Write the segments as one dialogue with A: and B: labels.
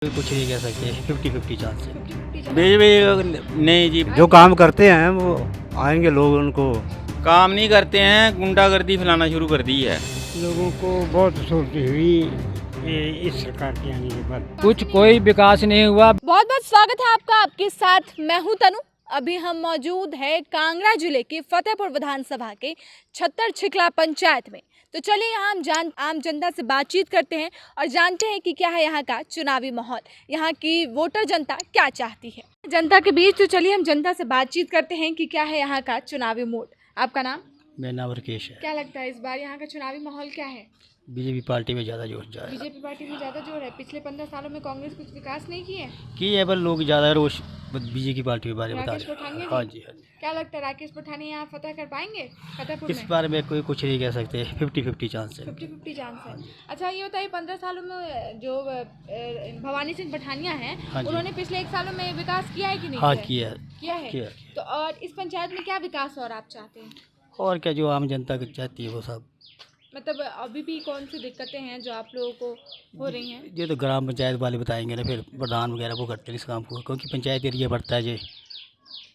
A: कुछ नहीं कह सकते, 50-50 चांस है।
B: 50-50
A: बीजेपी नहीं जी,
C: जो काम करते हैं वो आएंगे लोग उनको।
D: काम नहीं करते हैं, गुंडागर्दी फैलाना शुरू कर दी है।
E: लोगों को बहुत सहूलत हुई इस सरकार के आने के बाद।
B: कुछ कोई विकास नहीं हुआ। बहुत बहुत स्वागत है आपका, आपके साथ मैं हूं तनु। अभी हम मौजूद है कांगड़ा जिले के फतेहपुर विधानसभा के छत्तर छिकला पंचायत में। तो चलिए यहाँ हम आम जनता से बातचीत करते हैं और जानते हैं कि क्या है यहाँ का चुनावी माहौल, यहाँ की वोटर जनता क्या चाहती है जनता के बीच। तो चलिए हम जनता से बातचीत करते हैं कि क्या है यहाँ का चुनावी मूड। आपका नाम?
A: मेरा नाम राकेश है।
B: क्या लगता है इस बार यहाँ का चुनावी माहौल क्या है?
A: बीजेपी पार्टी में ज़्यादा जोश जा रहा है।
B: बीजेपी पार्टी में ज़्यादा जोर है। पिछले 15 सालों में कांग्रेस कुछ विकास नहीं किए
A: की है, पर लोग ज़्यादा रोश बीजेपी की पार्टी के बारे में बता
B: राकेश
A: रहे
B: पठानिया
A: हैं। हाँ
B: जी?
A: जी, हाँ जी।
B: क्या लगता है राकेश पठानिया यहाँ फतह कर पाएंगे फतेहपुर
A: इस
B: में?
A: बारे में कोई कुछ नहीं कह सकते, 50-50 चांस है।
B: 50-50 चांस है। अच्छा ये बताइए, 15 सालों में जो भवानी सिंह पठानिया हैं,
A: हाँ जी।
B: उन्होंने पिछले 1 सालों में विकास किया है कि नहीं?
A: हाँ
B: किया
A: किया
B: है।
A: किया।
B: तो और इस पंचायत में क्या विकास और आप चाहते हैं?
A: और क्या जो आम जनता की चाहती है वो सब।
B: मतलब अभी भी कौन सी दिक्कतें हैं जो आप लोगों को हो रही हैं?
A: ये तो ग्राम पंचायत वाले बताएंगे ना, फिर प्रधान वगैरह वो करते हैं इस काम को, क्योंकि पंचायत एरिया बढ़ता है जी।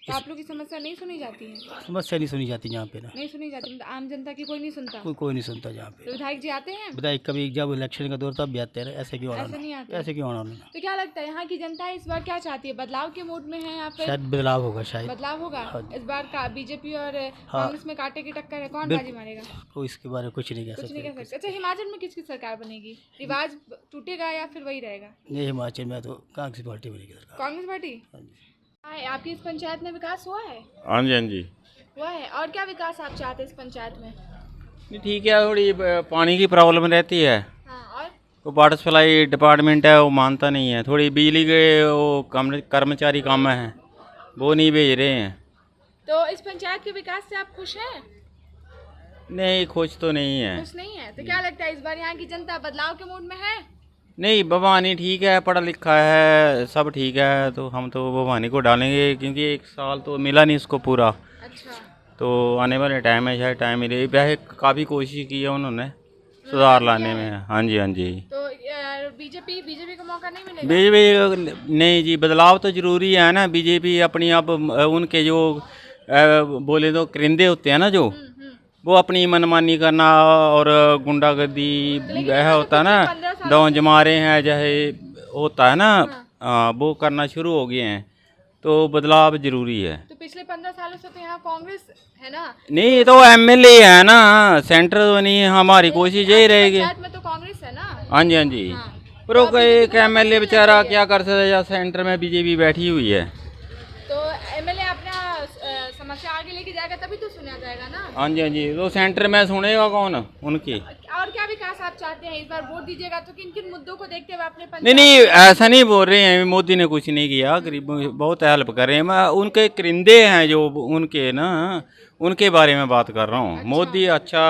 B: तो आप लोग की समस्या नहीं सुनी जाती है?
A: समस्या नहीं सुनी जाती यहाँ पे ना,
B: नहीं सुनी जाती, मतलब आम जनता की कोई नहीं सुनता?
A: कोई नहीं सुनता यहाँ
B: तो
A: पे।
B: विधायक जी आते हैं?
A: बताइए कभी जब इलेक्शन का दौर तब भी आते हैं, ऐसे क्यों
B: ऐसे नहीं
A: आना,
B: आते?
A: ऐसे क्यों आना।
B: तो क्या लगता है यहाँ की जनता इस बार क्या चाहती है? बदलाव के मूड में है या फिर
A: शायद बदलाव होगा, शायद
B: बदलाव होगा?
A: हाँ जी।
B: इस बार का बीजेपी और
A: हाँ।
B: कांग्रेस में कांटे की टक्कर है, कौन
A: बिल्कुल।
B: बाजी मारेगा?
A: कोई इसके बारे में कुछ नहीं कह
B: कुछ नहीं कह
A: सकते।
B: सकते। अच्छा हिमाचल में किसकी सरकार बनेगी? रिवाज टूटेगा या फिर वही रहेगा?
A: नहीं, हिमाचल में तो कांग्रेस पार्टी बनेगी सरकार।
B: कांग्रेस पार्टी?
A: हाँ जी।
B: हाँ, आपकी इस पंचायत में विकास हुआ है?
D: हाँ जी, हाँ जी।
B: हुआ है। और क्या विकास आप चाहते हैं इस पंचायत में?
D: नहीं, ठीक है, थोड़ी पानी की प्रॉब्लम रहती है।
B: हाँ, और
D: तो वाटर सप्लाई डिपार्टमेंट है वो मानता नहीं है। थोड़ी बिजली के वो कर्मचारी काम हैं, वो नहीं भेज रहे हैं।
B: तो इस पंचायत के विकास से आप खुश हैं?
D: नहीं, खुश तो नहीं है।
B: खुश नहीं है। तो क्या लगता है इस बार यहाँ की जनता बदलाव के मूड में है?
D: नहीं, भवानी ठीक है, पढ़ा लिखा है, सब ठीक है, तो हम तो भवानी को डालेंगे, क्योंकि 1 साल तो मिला नहीं उसको पूरा।
B: अच्छा।
D: तो आने वाले टाइम में शायद टाइम मिले। वैसे काफ़ी कोशिश की है उन्होंने सुधार लाने में। हाँ जी, हाँ जी।
B: तो बीजेपी को मौका नहीं मिलेगा?
D: बीजेपी नहीं जी, बदलाव तो ज़रूरी है ना। बीजेपी अपनी अब उनके जो बोले तो करिंदे होते हैं ना जो, वो अपनी मनमानी करना और गुंडागर्दी वह होता है ना, दौंज मारे हैं जैसे होता है ना, वो करना शुरू हो गए हैं। तो बदलाव जरूरी है।
B: तो पिछले 15 सालों से तो यहाँ कांग्रेस है ना?
D: नहीं, तो एमएलए है ना, सेंटर तो नहीं। हमारी कोशिश यही रहेगी।
B: पंचायत में तो कांग्रेस है ना?
D: हाँ जी, हाँ जी।
B: हाँ।
D: पर वो एक एमएलए बेचारा क्या कर सकता है, या सेंटर में बीजेपी बैठी हुई है।
B: तो एमएलए अपना समस्या आगे लेके जाएगा तभी तो सुना जाएगा ना?
D: हाँ जी, हाँ जी। तो सेंटर में सुनेगा कौन उनकी?
B: और क्या विकास आप चाहते हैं? इस बार वोट दीजिएगा तो किन किन मुद्दों को देखते हुए अपने
D: नहीं नहीं, ऐसा नहीं बोल रहे हैं, मोदी ने कुछ नहीं किया, गरीबों की बहुत हेल्प कर रहे हैं। मैं उनके करिंदे हैं जो उनके ना, उनके बारे में बात कर रहा हूँ। मोदी अच्छा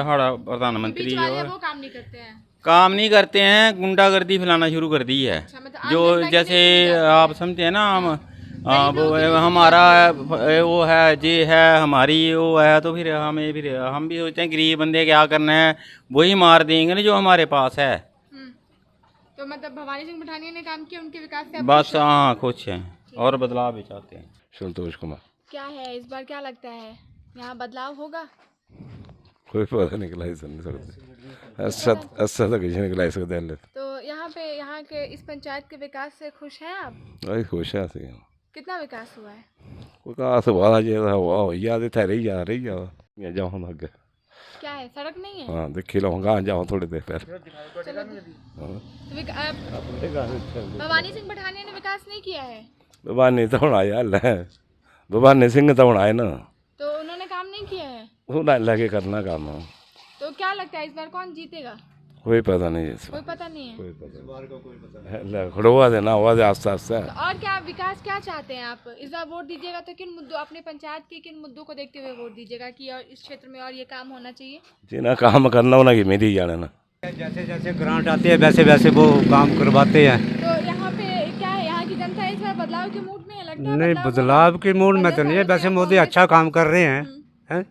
D: हमारा प्रधानमंत्री और
B: वो काम नहीं करते हैं?
D: काम नहीं करते हैं, गुंडागर्दी फैलाना शुरू कर दी है।
B: अच्छा, मतलब आम
D: जो
B: जनता की
D: जैसे
B: नहीं सुनी जाती
D: आप समझते हैं ना, हम वो हमारा वो है जी है, हमारी वो है, तो फिर हम भी सोचते हैं गरीब बंदे क्या करना है, वही मार देंगे ना जो हमारे पास है।
B: तो मतलब भवानी सिंह पठानिया ने काम किया, उनके विकास से आप
D: बस
B: खुश हैं?
D: हाँ, कुछ है और बदलाव भी चाहते हैं।
F: संतोष कुमार।
B: क्या है इस बार, क्या लगता है यहाँ बदलाव होगा?
F: कोई पता निकला ही नहीं सकते, अच्छा तो किसी निकला सकते हैं।
B: तो यहाँ के इस पंचायत के विकास से खुश हैं आप?
F: वही खुश है सी।
B: कितना विकास हुआ है?
F: कोई कहा से वाला जे हुआ याद थे रही जा ये जाओ हम आगे।
B: क्या है, सड़क नहीं है?
F: हाँ देखी लो, गाँव जाओ थोड़ी देर पहले।
B: चलो भवानी सिंह पठानिया ने विकास नहीं किया है?
F: भवानी तो हूँ आया है, भवानी सिंह तो हूँ आए ना,
B: तो उन्होंने काम नहीं किया है?
F: वो लगे करना काम।
B: तो क्या लगता है इस बार कौन जीतेगा?
F: कोई पता नहीं है,
B: कोई पता नहीं है।
F: कोई पता खड़ोआ देना हुआ दे आस्ते आस्ते।
B: तो और क्या विकास क्या चाहते हैं आप? इस बार वोट दीजिएगा तो किन मुद्दों, अपने पंचायत के किन मुद्दों को देखते हुए वोट दीजिएगा कि और इस क्षेत्र में और ये काम होना चाहिए?
F: जिन्हें काम करना होना कि मेरी जाने ना,
C: जैसे जैसे ग्रांट आती है वैसे वैसे वो काम करवाते हैं।
B: तो यहाँ पे क्या है, यहाँ की जनता इस बार बदलाव के मूड में है? लगता है
C: नहीं, बदलाव के मूड में तो नहीं है, वैसे मोदी अच्छा काम कर रहे हैं,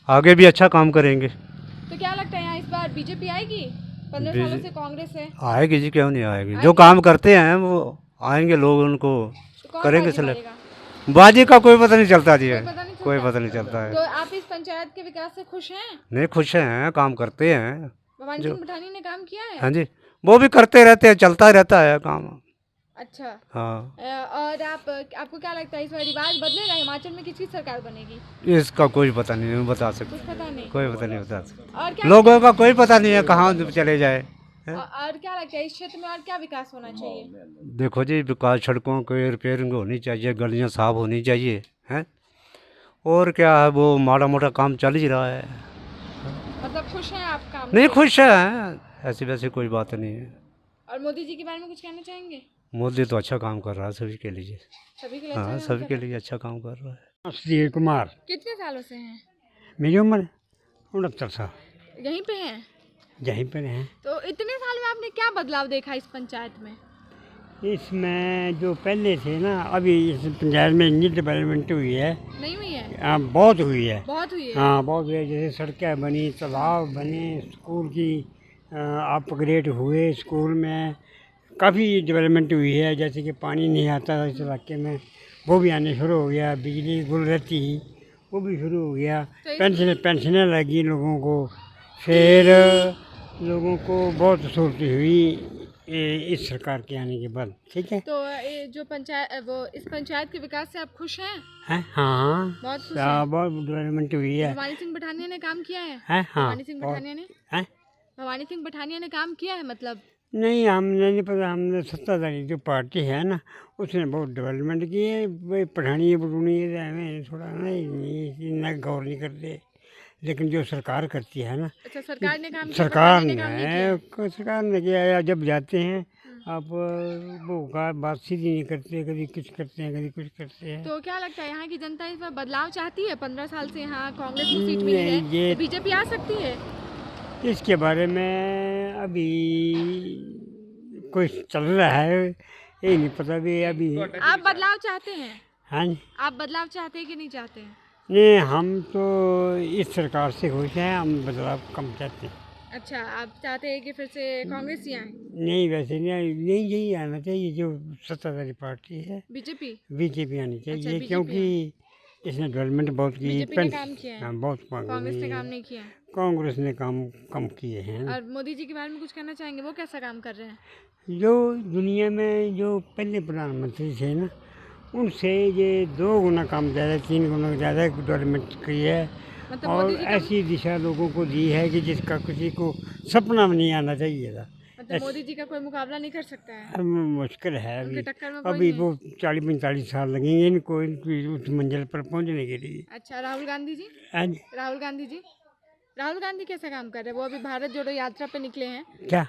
C: आगे भी अच्छा काम करेंगे।
B: तो क्या लगता है यहाँ इस बार बीजेपी आएगी? 15 सालों से कांग्रेस है,
C: आएगी जी, क्यों नहीं आएगी। जो काम करते हैं वो आएंगे, लोग उनको
B: तो कौन
C: करेंगे
B: बाजी
C: सिलेक्ट।
B: मारेगा?
C: बाजी का कोई पता नहीं चलता जी,
B: कोई पता नहीं
C: कोई
B: चलता।
C: पता नहीं चलता
B: तो
C: है।
B: आप इस पंचायत के विकास से खुश हैं?
C: नहीं, खुश हैं, काम करते हैं।
B: भवानी सिंह पठानी ने काम किया है?
C: हाँ जी, वो भी करते रहते हैं, चलता रहता है काम।
B: अच्छा।
C: हाँ,
B: और आपको क्या लगता है इस बार रिवाज बदलेगा? हिमाचल में किसकी सरकार बनेगी?
C: इसका कोई पता नहीं, नहीं बता
B: कुछ
C: सकते,
B: पता नहीं।
C: कोई पता नहीं बता सकते।
B: और क्या
C: लोगों का कोई पता नहीं है कहाँ चले जाए।
B: और क्या लगता है इस क्षेत्र में और क्या विकास होना चाहिए?
C: देखो जी, विकास, सड़कों की रिपेयरिंग होनी चाहिए, गलियाँ साफ होनी चाहिए हैं, और क्या है, वो माड़ा मोटा काम चल ही रहा है।
B: मतलब खुश हैं आप काम
C: नहीं,
B: से?
C: खुश है, ऐसी वैसी कोई बात नहीं है।
B: और मोदी जी के बारे में कुछ कहना चाहेंगे?
C: मोदी तो अच्छा काम कर रहा है सभी के लिए।
B: सभी के लिए
C: हाँ,
B: अच्छा
C: सभी
B: काम
C: के
B: कर
C: लिए अच्छा काम कर रहा है।
E: सुधीर कुमार।
B: रहे हैं। कितने सालों से हैं?
E: मेरी उम्र 69 साल।
B: यहीं पे हैं?
E: यहीं पर हैं।
B: तो इतने साल में आपने क्या बदलाव देखा इस पंचायत में?
E: इसमें जो पहले थे ना, अभी इस पंचायत में इतनी डेवलपमेंट हुई है।
B: नहीं हुई है?
E: हाँ, बहुत हुई है।
B: बहुत हुई है।
E: हाँ, बहुत हुई है। जैसे सड़कें बनी, तालाब बने, स्कूल की अपग्रेड हुए, स्कूल में काफ़ी डेवलपमेंट हुई है। जैसे कि पानी नहीं आता था इस इलाके में, वो भी आने शुरू हो गया। बिजली गुल रहती ही, वो भी शुरू हो गया।
B: तो
E: पेंशनें लगी लोगों को, फिर लोगों को बहुत सहूलत हुई इस सरकार के आने के बाद। ठीक है।
B: तो ये जो पंचायत वो इस पंचायत के विकास से आप खुश हैं?
E: हैं? हाँ,
B: बहुत खुश
E: हाँ,
B: हैं?
E: बहुत डेवलपमेंट हुई है।
B: भवानी सिंह पठानिया ने काम किया है?
E: हैं? हाँ,
B: भवानी सिंह
E: बहुत।
B: पठानिया ने
E: हैं?
B: भवानी सिंह पठानिया ने काम किया है मतलब?
E: नहीं, हमने नहीं पता। हमने सत्ताधारी जो पार्टी है ना, उसने बहुत डेवलपमेंट की है। भाई पठानी बटूनी हमें थोड़ा ना गौर नहीं करते, लेकिन जो सरकार करती है ना,
B: अच्छा, सरकार ने काम किया,
E: सरकार
B: पठानिया ने काम नहीं किया?
E: सरकार ने किया है। जब जाते हैं आप, वो बातचीत ही नहीं करते, कभी कुछ करते हैं, कभी कुछ करते हैं।
B: तो क्या लगता है यहाँ की जनता इस बार बदलाव चाहती है? 15 साल से यहाँ कांग्रेस को सीट मिली है,
E: नहीं, ये
B: तो बीजेपी आ सकती है?
E: इसके बारे में अभी कोई चल रहा है, ये नहीं पता भी अभी।
B: आप बदलाव चाहते हैं?
E: हाँ जी।
B: आप बदलाव चाहते हैं कि नहीं चाहते हैं?
E: नहीं, हम तो इस सरकार से खुश हैं, हम बदलाव कम चाहते हैं।
B: अच्छा, आप चाहते हैं कि फिर से कांग्रेस ही आए?
E: नहीं, वैसे नहीं, यही आना चाहिए जो सत्ताधारी पार्टी है,
B: बीजेपी?
E: बीजेपी आनी चाहिए।
B: BJP
E: क्योंकि इसने डेवलपमेंट बहुत की।
B: बीजेपी ने काम किया है?
E: हाँ, बहुत
B: कांग्रेस ने काम नहीं किया?
E: कांग्रेस ने काम कम किए हैं।
B: और मोदी जी के बारे में कुछ कहना चाहेंगे? वो कैसा काम कर रहे हैं?
E: जो दुनिया में जो पहले प्रधानमंत्री थे ना, उनसे ये 2 गुना काम ज़्यादा, 3 गुना ज़्यादा डेवलपमेंट की है।
B: मतलब
E: और
B: मोदी जी का
E: ऐसी दिशा लोगों को दी है कि जिसका किसी को सपना में नहीं आना चाहिए था।
B: मतलब मोदी जी का कोई मुकाबला नहीं कर सकता है?
E: अब मुश्किल है
B: उनकी
E: अभी।
B: टक्कर में कोई
E: अभी
B: नहीं?
E: वो 40-45 साल लगेंगे इनको इनकी उस मंजिल पर पहुंचने के लिए।
B: अच्छा, राहुल गांधी जी?
E: आज
B: राहुल गांधी जी? राहुल गांधी कैसा काम कर रहे हैं? वो अभी भारत जोड़ो यात्रा पे निकले हैं।
E: क्या?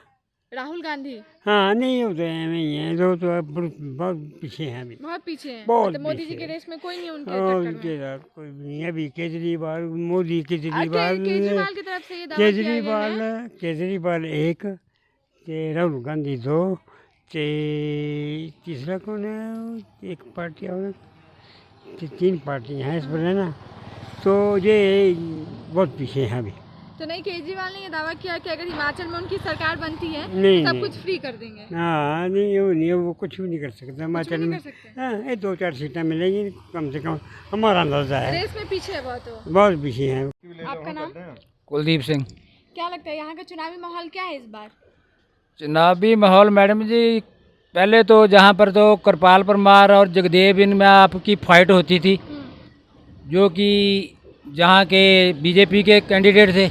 B: राहुल गांधी
E: हाँ, नहीं होते हैं, नहीं है जो, तो अब बहुत पीछे हैं अभी।
B: बहुत पीछे हैं।
E: बहुत
B: मतलब मोदी जी
E: पीछे
B: के
E: हैं।
B: रेस में कोई नहीं उनके
E: और
B: टक्कर में?
E: इनके साथ कोई भी नहीं है अभी। केजरीवाल, मोदी,
B: केजरीवाल की तरफ से ये दावा किया गया है।
E: केजरीवाल 1, ते राहुल गांधी 2, ते तीसरा कौन है? एक पार्टी और 3 पार्टियाँ हैं इस पर, है ना। तो ये बहुत पीछे हैं अभी।
B: तो नहीं, केजरीवाल ने ये दावा किया कि अगर हिमाचल में उनकी सरकार बनती है
E: नहीं,
B: तो सब
E: नहीं।
B: कुछ फ्री कर देंगे।
E: हाँ, नहीं, वो नहीं, वो कुछ भी नहीं कर सकता हिमाचल
B: नहीं
E: में।
B: कर सकते?
E: हाँ, ये 2-4 सीटें मिलेंगी कम से कम, हमारा अंदाजा है।
B: रेस में पीछे है बहुत। तो
E: बहुत पीछे हैं।
B: आपका नाम?
G: कुलदीप सिंह।
B: क्या लगता है यहाँ का चुनावी माहौल क्या है इस बार?
G: चुनावी माहौल मैडम जी, पहले तो जहाँ पर तो कृपाल परमार और जगदेव इनमें आपकी फाइट होती थी, जो कि जहाँ के बीजेपी के कैंडिडेट थे।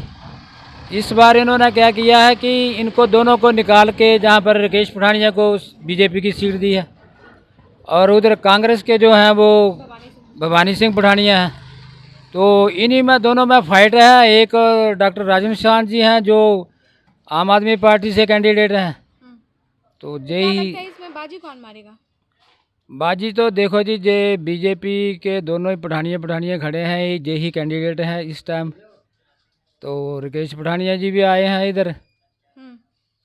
G: इस बार इन्होंने क्या किया है कि इनको दोनों को निकाल के जहाँ पर राकेश पठानिया को बीजेपी की सीट दी है, और उधर कांग्रेस के जो हैं वो भवानी सिंह पठानिया हैं। तो इन्हीं में दोनों में फाइट है। एक डॉक्टर राजेंद्र शाह जी हैं जो आम आदमी पार्टी से कैंडिडेट हैं। तो
B: क्या
G: यही
B: लगता है इसमें बाजी कौन मारेगा?
G: बाजी तो देखो जी, जे बीजेपी के दोनों ही पठानिया खड़े हैं, यही कैंडिडेट हैं इस टाइम। तो राकेश पठानिया जी भी आए हैं इधर।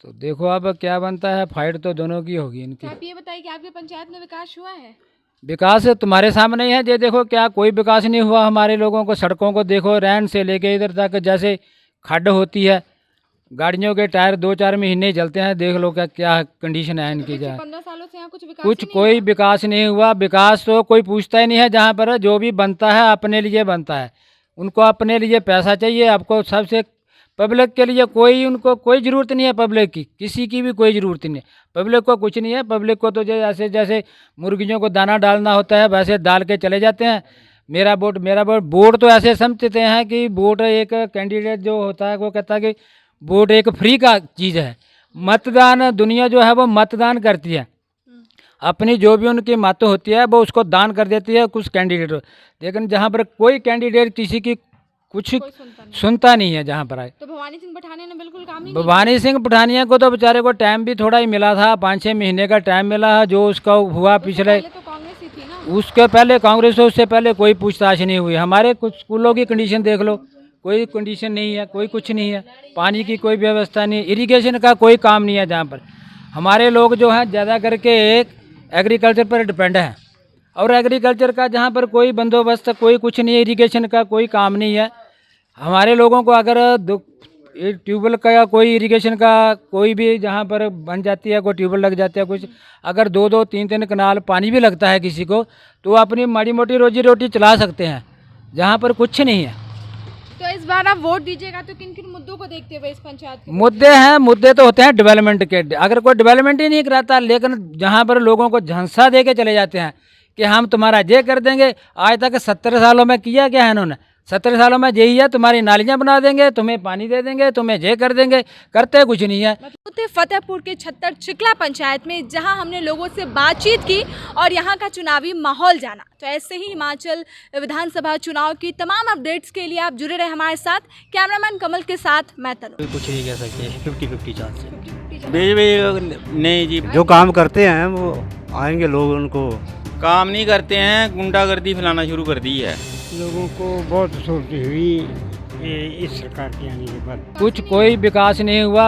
G: तो देखो अब क्या बनता है, फाइट तो दोनों की होगी इनकी।
B: आप ये बताइए कि आपके पंचायत में विकास हुआ है?
G: विकास तुम्हारे सामने ही है। ये देखो, क्या कोई विकास नहीं हुआ हमारे लोगों को। सड़कों को देखो, रैन से लेके इधर तक जैसे खड्ड होती है, गाड़ियों के टायर 2-4 महीने ही चलते हैं। देख लो क्या क्या कंडीशन है इनकी।
B: पिछले
G: जहाँ
B: 15 सालों से यहाँ कुछ विकास
G: कुछ
B: ही नहीं
G: कोई
B: हुआ।
G: विकास नहीं हुआ। विकास तो कोई पूछता ही नहीं है। जहाँ पर जो भी बनता है अपने लिए बनता है। उनको अपने लिए पैसा चाहिए। आपको सबसे पब्लिक के लिए कोई उनको कोई ज़रूरत नहीं है। पब्लिक की किसी की भी कोई ज़रूरत नहीं है। पब्लिक को कुछ नहीं है। पब्लिक को तो जैसे जैसे मुर्गियों को दाना डालना होता है वैसे डाल के चले जाते हैं। मेरा वोट मेरा वोट। वोट तो ऐसे समझते हैं कि वोट एक कैंडिडेट जो होता है वो कहता है कि वोट एक फ्री का चीज़ है। मतदान दुनिया जो है वो मतदान करती है। अपनी जो भी उनकी मत होती है वो उसको दान कर देती है कुछ कैंडिडेट। लेकिन जहाँ पर कोई कैंडिडेट किसी की कुछ
B: कोई सुनता नहीं।
G: सुनता नहीं है जहाँ पर आए।
B: तो भवानी सिंह पठानिया ने बिल्कुल काम ही नहीं
G: भवानी सिंह पठानिया को तो बेचारे को टाइम भी थोड़ा ही मिला था। 5-6 महीने का टाइम मिला है जो उसका हुआ
B: किया।
G: पिछले।
B: पहले तो कांग्रेस ही थी ना।
G: उसके पहले कांग्रेस हो, उससे पहले कोई पूछताछ नहीं हुई। हमारे कुछ स्कूलों की कंडीशन देख लो। कोई कंडीशन नहीं है। कोई कुछ नहीं है। पानी की कोई व्यवस्था नहीं है। इरिगेशन का कोई काम नहीं है जहाँ पर। हमारे लोग जो हैं ज़्यादा करके एक एग्रीकल्चर पर डिपेंड है। और एग्रीकल्चर का जहाँ पर कोई बंदोबस्त कोई कुछ नहीं है। इरिगेशन का कोई काम नहीं है। हमारे लोगों को अगर ट्यूबवेल का या कोई इरिगेशन का कोई भी जहाँ पर बन जाती है कोई ट्यूबवेल लग जाती है कुछ अगर 2-2 3-3 कनाल पानी भी लगता है किसी को तो वो अपनी माड़ी मोटी रोजी रोटी चला सकते हैं। जहाँ पर कुछ नहीं है।
B: तो इस बार आप वोट दीजिएगा तो किन किन मुद्दों को देखते हुए इस पंचायत के?
G: मुद्दे हैं। मुद्दे तो होते हैं डेवलपमेंट के। अगर कोई डेवलपमेंट ही नहीं कराता लेकिन जहाँ पर लोगों को झांसा दे के चले जाते हैं कि हम तुम्हारा ये कर देंगे। आज तक 70 सालों में किया क्या है इन्होंने? 70 सालों में यही है तुम्हारी नालियाँ बना देंगे, तुम्हें पानी दे देंगे, तुम्हें ये कर देंगे। करते कुछ नहीं है।
B: थे फतेहपुर के छत्तर चिकला पंचायत में जहां हमने लोगों से बातचीत की और यहां का चुनावी माहौल जाना। तो ऐसे ही हिमाचल विधानसभा चुनाव की तमाम अपडेट्स के लिए आप जुड़े रहे हमारे साथ। कैमरामैन कमल के साथ मैं तनु।
A: कोई कुछ नहीं कह सकते। 50-50 चांस है।
D: बीजेपी नहीं जी,
C: जो काम करते हैं वो आएंगे लोग उनको।
D: काम नहीं करते हैं। गुंडागर्दी फैलाना शुरू कर दी है।
E: लोगों को बहुत सहूलत हुई इस सरकार के आने के बाद।
G: कुछ कोई विकास नहीं हुआ।